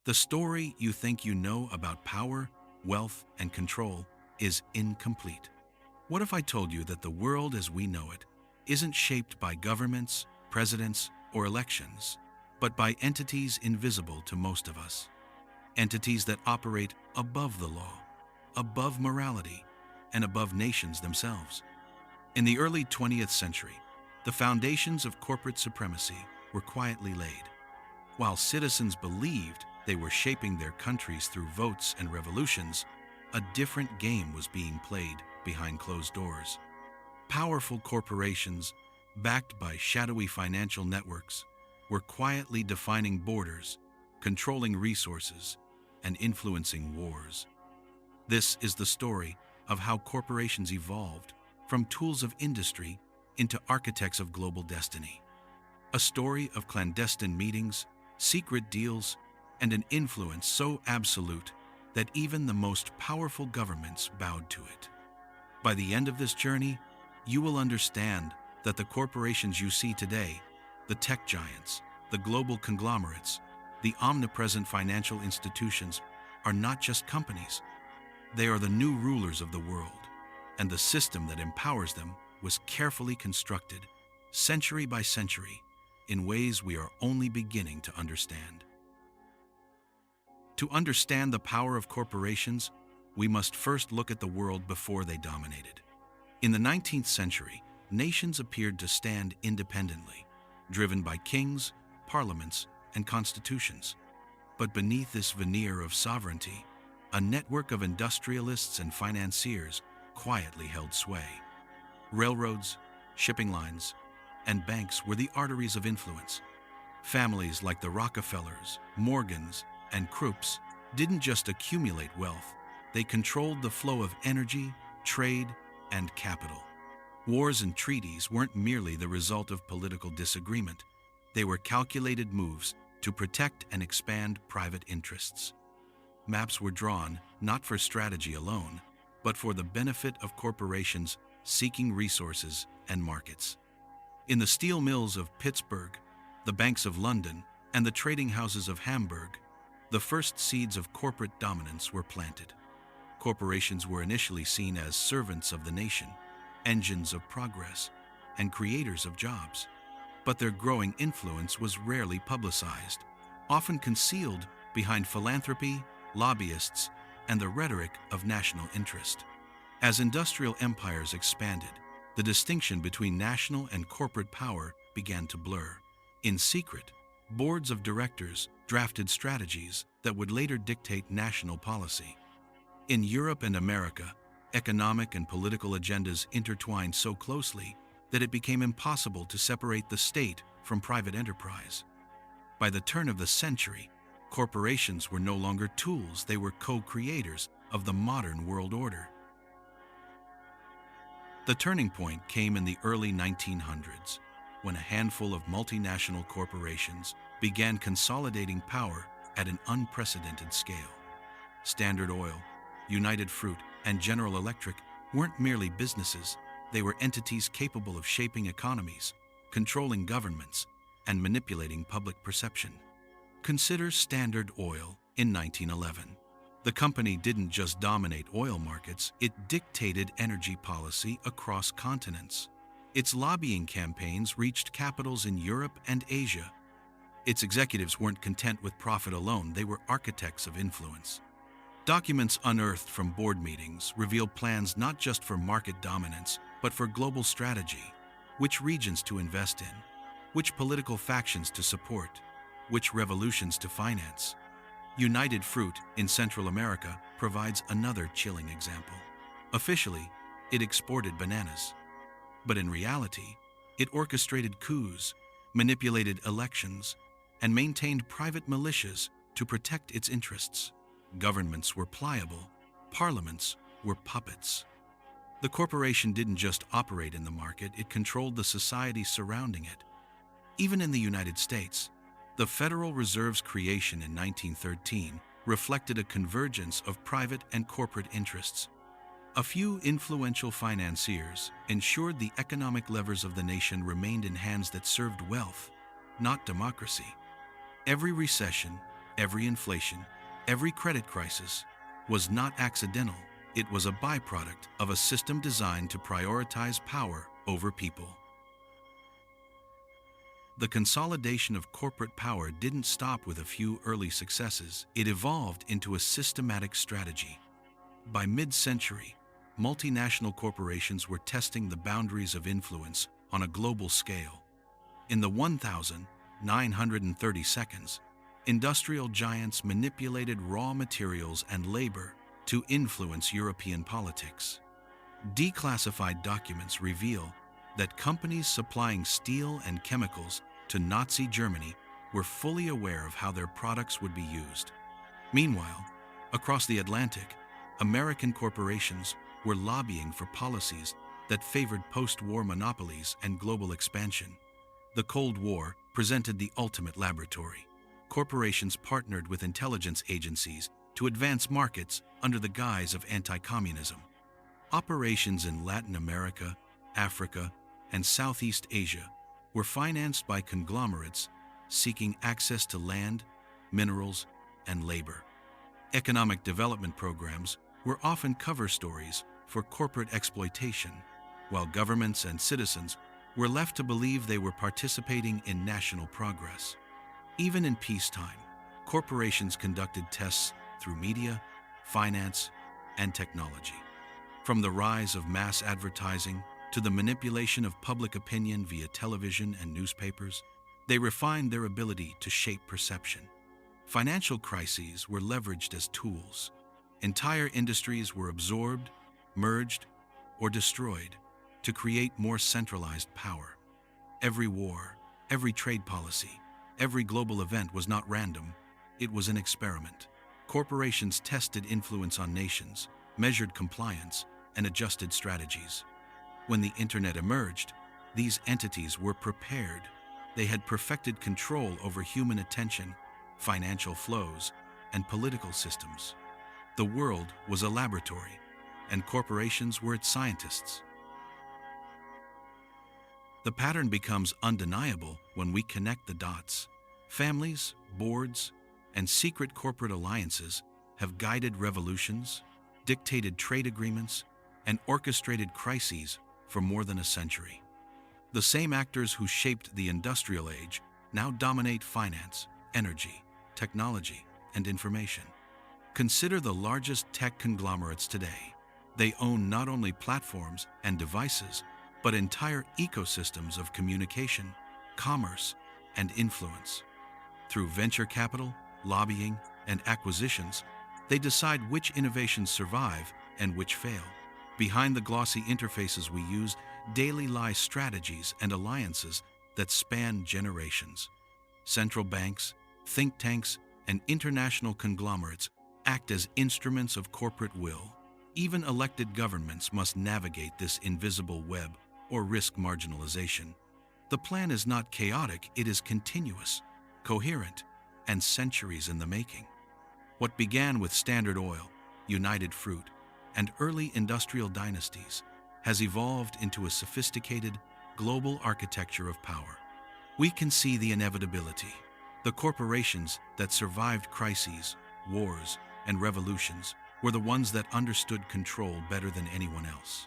The story you think you know about power, wealth, and control is incomplete. What if I told you that the world as we know it isn't shaped by governments, presidents, or elections, but by entities invisible to most of us? Entities that operate above the law, above morality, and above nations themselves. In the early 20th century, the foundations of corporate supremacy were quietly laid. While citizens believed they were shaping their countries through votes and revolutions, a different game was being played behind closed doors. Powerful corporations, backed by shadowy financial networks, were quietly defining borders, controlling resources, and influencing wars. This is the story of how corporations evolved from tools of industry into architects of global destiny. A story of clandestine meetings, secret deals, and an influence so absolute that even the most powerful governments bowed to it. By the end of this journey, you will understand that the corporations you see today, the tech giants, the global conglomerates, the omnipresent financial institutions, are not just companies. They are the new rulers of the world, and the system that empowers them was carefully constructed, century by century, in ways we are only beginning to understand. To understand the power of corporations, we must first look at the world before they dominated. In the 19th century, nations appeared to stand independently, driven by kings, parliaments, and constitutions. But beneath this veneer of sovereignty, a network of industrialists and financiers quietly held sway. Railroads, shipping lines, and banks were the arteries of influence. Families like the Rockefellers, Morgans, and Krupps didn't just accumulate wealth, they controlled the flow of energy, trade, and capital. Wars and treaties weren't merely the result of political disagreement. They were calculated moves to protect and expand private interests. Maps were drawn not for strategy alone, but for the benefit of corporations seeking resources and markets. In the steel mills of Pittsburgh, the banks of London, and the trading houses of Hamburg, the first seeds of corporate dominance were planted. Corporations were initially seen as servants of the nation, engines of progress, and creators of jobs. But their growing influence was rarely publicized, often concealed behind philanthropy, lobbyists, and the rhetoric of national interest. As industrial empires expanded, the distinction between national and corporate power began to blur. In secret, boards of directors drafted strategies that would later dictate national policy. In Europe and America, economic and political agendas intertwined so closely that it became impossible to separate the state from private enterprise. By the turn of the century, corporations were no longer tools, they were co-creators of the modern world order. The turning point came in the early 1900s, when a handful of multinational corporations began consolidating power at an unprecedented scale. Standard Oil, United Fruit, and General Electric weren't merely businesses, they were entities capable of shaping economies, controlling governments, and manipulating public perception. Consider Standard Oil in 1911. The company didn't just dominate oil markets, it dictated energy policy across continents. Its lobbying campaigns reached capitals in Europe and Asia. Its executives weren't content with profit alone, they were architects of influence. Documents unearthed from board meetings reveal plans not just for market dominance, but for global strategy, which regions to invest in, which political factions to support, which revolutions to finance. United Fruit in Central America provides another chilling example. Officially, it exported bananas. But in reality, it orchestrated coups, manipulated elections, and maintained private militias to protect its interests. Governments were pliable, parliaments were puppets. The corporation didn't just operate in the market, it controlled the society surrounding it. Even in the United States, the Federal Reserve's creation in 1913 reflected a convergence of private and corporate interests. A few influential financiers ensured the economic levers of the nation remained in hands that served wealth, not democracy. Every recession, Every inflation, every credit crisis was not accidental. It was a byproduct of a system designed to prioritize power over people. The consolidation of corporate power didn't stop with a few early successes. It evolved into a systematic strategy. By mid-century, multinational corporations were testing the boundaries of influence on a global scale. In the 1930 seconds, industrial giants manipulated raw materials and labor to influence European politics. Declassified documents reveal that companies supplying steel and chemicals to Nazi Germany were fully aware of how their products would be used. Meanwhile, across the Atlantic, American corporations were lobbying for policies that favored post-war monopolies and global expansion. The Cold War presented the ultimate laboratory. Corporations partnered with intelligence agencies to advance markets under the guise of anti-communism. Operations in Latin America, Africa, and Southeast Asia were financed by conglomerates seeking access to land, minerals, and labor. Economic development programs were often cover stories for corporate exploitation, while governments and citizens were left to believe they were participating in national progress. Even in peacetime, corporations conducted tests through media, finance, and technology. From the rise of mass advertising to the manipulation of public opinion via television and newspapers, they refined their ability to shape perception. Financial crises were leveraged as tools. Entire industries were absorbed, merged, or destroyed to create more centralized power. Every war, every trade policy, every global event was not random, it was an experiment. Corporations tested influence on nations, measured compliance, and adjusted strategies. When the internet emerged, these entities were prepared. They had perfected control over human attention, financial flows, and political systems. The world was a laboratory, and corporations were its scientists. The pattern becomes undeniable when we connect the dots. Families, boards, and secret corporate alliances have guided revolutions, dictated trade agreements, and orchestrated crises for more than a century. The same actors who shaped the industrial age now dominate finance, energy, technology, and information. Consider the largest tech conglomerates today. They own not only platforms and devices, but entire ecosystems of communication, commerce, and influence. Through venture capital, lobbying, and acquisitions, they decide which innovations survive and which fail. Behind the glossy interfaces we use daily lie strategies and alliances that span generations. Central banks, think tanks, and international conglomerates act as instruments of corporate will. Even elected governments must navigate this invisible web or risk marginalization. The plan is not chaotic, it is continuous, coherent, and centuries in the making. What began with Standard Oil, United Fruit, and early industrial dynasties has evolved into a sophisticated, global architecture of power. We can see the inevitability. The corporations that survived crises, wars, and revolutions were the ones that understood control better than anyone else.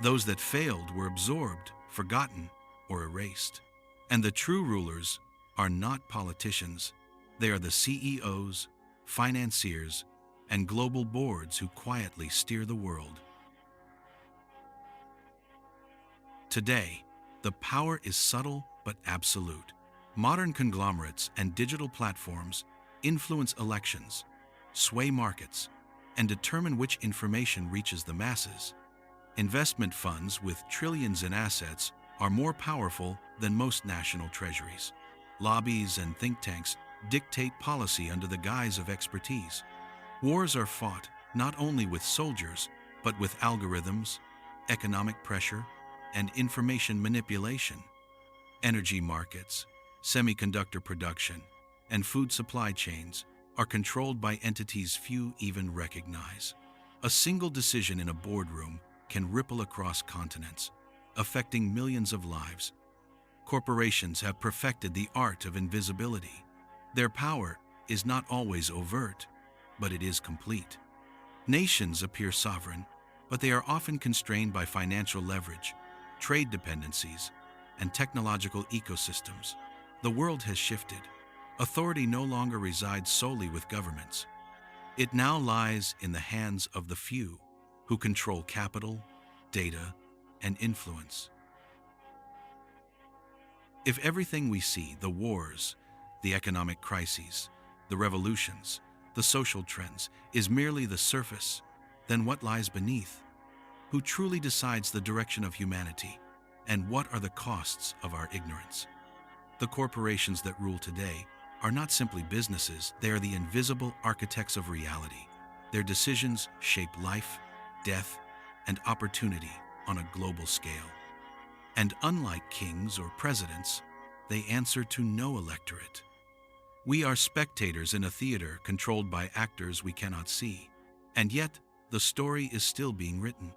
Those that failed were absorbed, forgotten, or erased. And the true rulers are not politicians. They are the CEOs, financiers, and global boards who quietly steer the world. Today, the power is subtle but absolute. Modern conglomerates and digital platforms influence elections, sway markets, and determine which information reaches the masses. Investment funds with trillions in assets are more powerful than most national treasuries. Lobbies and think tanks dictate policy under the guise of expertise. Wars are fought not only with soldiers, but with algorithms, economic pressure, and information manipulation. Energy markets, semiconductor production, and food supply chains are controlled by entities few even recognize. A single decision in a boardroom can ripple across continents, affecting millions of lives. Corporations have perfected the art of invisibility. Their power is not always overt, but it is complete. Nations appear sovereign, but they are often constrained by financial leverage, trade dependencies, and technological ecosystems. The world has shifted. Authority no longer resides solely with governments. It now lies in the hands of the few, who control capital, data, and influence. If everything we see, the wars, the economic crises, the revolutions, the social trends, is merely the surface, then what lies beneath? Who truly decides the direction of humanity? And what are the costs of our ignorance? The corporations that rule today are not simply businesses, they are the invisible architects of reality. Their decisions shape life, death, and opportunity on a global scale. And unlike kings or presidents, they answer to no electorate. We are spectators in a theater controlled by actors we cannot see. And yet, the story is still being written.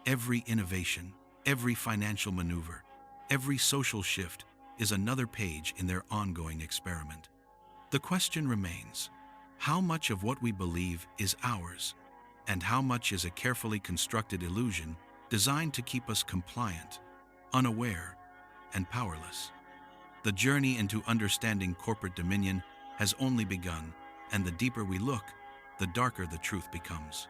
Every innovation, every financial maneuver, every social shift is another page in their ongoing experiment. The question remains, how much of what we believe is ours, and how much is a carefully constructed illusion designed to keep us compliant, unaware, and powerless? The journey into understanding corporate dominion has only begun, and the deeper we look, the darker the truth becomes.